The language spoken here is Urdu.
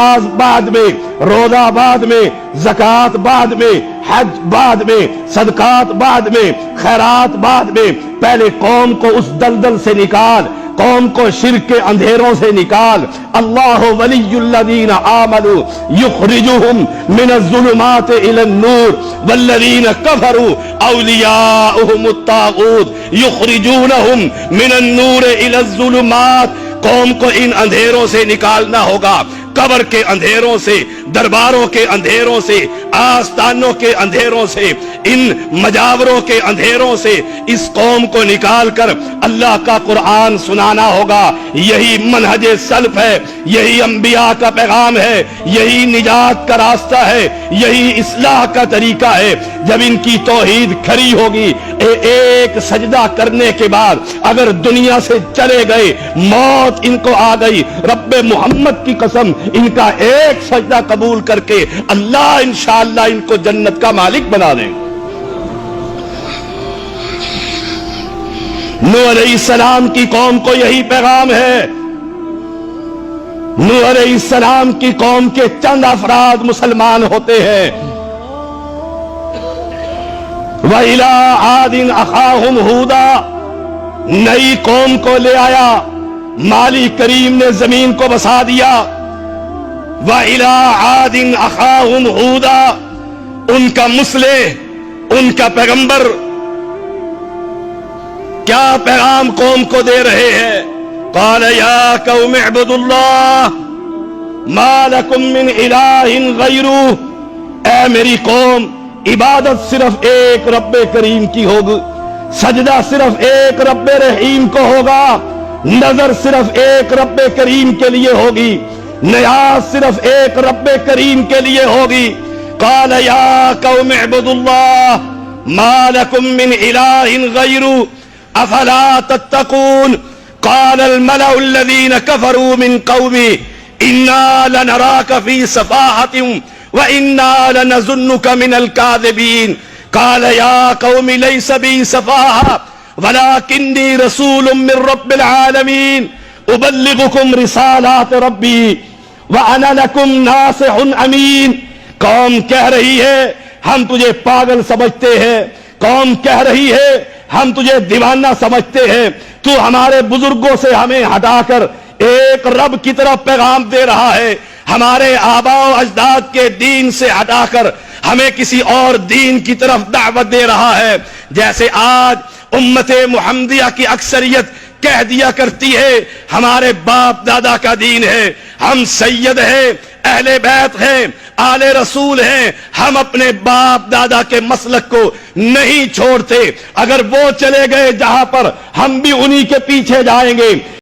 نماز بعد میں، روزہ بعد میں، زکات بعد میں، حج بعد میں، صدقات بعد میں، خیرات بعد میں۔ پہلے قوم کو اس دلدل سے نکال، قوم کو شرک کے اندھیروں سے نکال۔ اللہ ولی الذین آمنوا یخرجہم من الظلمات الی النور والذین کفروا اولیاؤہم الطاغوت یخرجونہم من النور الی الظلمات۔ قوم کو ان اندھیروں سے نکالنا ہوگا، قبر کے اندھیروں سے، درباروں کے اندھیروں سے، آستانوں کے اندھیروں سے، ان مجاوروں کے اندھیروں سے اس قوم کو نکال کر اللہ کا قرآن سنانا ہوگا۔ یہی منہج سلف ہے، یہی انبیاء کا پیغام ہے، یہی نجات کا راستہ ہے، یہی اصلاح کا طریقہ ہے۔ جب ان کی توحید کھری ہوگی، ایک سجدہ کرنے کے بعد اگر دنیا سے چلے گئے، موت ان کو آ گئی، رب محمد کی قسم ان کا ایک سجدہ قبول کر کے اللہ انشاءاللہ ان کو جنت کا مالک بنا دیں۔ نوح علیہ السلام کی قوم کو یہی پیغام ہے۔ نوح علیہ السلام کی قوم کے چند افراد مسلمان ہوتے ہیں۔ وَإِلَىٰ عَادٍ أَخَاهُمْ هُودًا، نئی قوم کو لے آیا، مالی کریم نے زمین کو بسا دیا۔ وَإِلَىٰ عَادٍ أَخَاهُمْ هُودًا، ان کا مصلح، ان کا پیغمبر کیا پیغام قوم کو دے رہے ہیں؟ قَالَ يَا قَوْمِ اعْبُدُوا اللَّهَ مَا لَكُم مِّنْ إِلَٰهٍ غَيْرُهُ، اے میری قوم، عبادت صرف ایک رب کریم کی ہوگی، سجدہ صرف ایک رب رحیم کو ہوگا، نظر صرف ایک رب کریم کے لیے ہوگی، نیاز صرف ایک رب کریم کے لیے ہوگی۔ قال یا قوم اعبدوا اللہ ما لکم من الہ غیرہ افلا تتقون۔ قال الملأ الذین کفروا من قومه انا لنراک فی سفاہۃ وَإِنَّا لَنَظُنُّكَ مِنَ الْكَاذِبِينَ۔ قَالَ يَا قَوْمِ لَيْسَ بِي سَفَاهَةٌ وَلَكِنِّي رَسُولٌ مِّن رَّبِّ الْعَالَمِينَ أُبَلِّغُكُمْ رِسَالَاتِ رَبِّي وَأَنَا لَكُمْ نَاصِحٌ أَمِينٌ۔ قوم کہہ رہی ہے ہم تجھے پاگل سمجھتے ہیں، قوم کہہ رہی ہے ہم تجھے دیوانہ سمجھتے ہیں، تو ہمارے بزرگوں سے ہمیں ہٹا کر ایک رب کی طرف پیغام دے رہا ہے، ہمارے آباء و اجداد کے دین سے ہٹا کر ہمیں کسی اور دین کی طرف دعوت دے رہا ہے۔ جیسے آج امت محمدیہ کی اکثریت کہہ دیا کرتی ہے ہمارے باپ دادا کا دین ہے، ہم سید ہیں، اہل بیت ہیں، آل رسول ہیں، ہم اپنے باپ دادا کے مسلک کو نہیں چھوڑتے، اگر وہ چلے گئے جہاں پر ہم بھی انہی کے پیچھے جائیں گے۔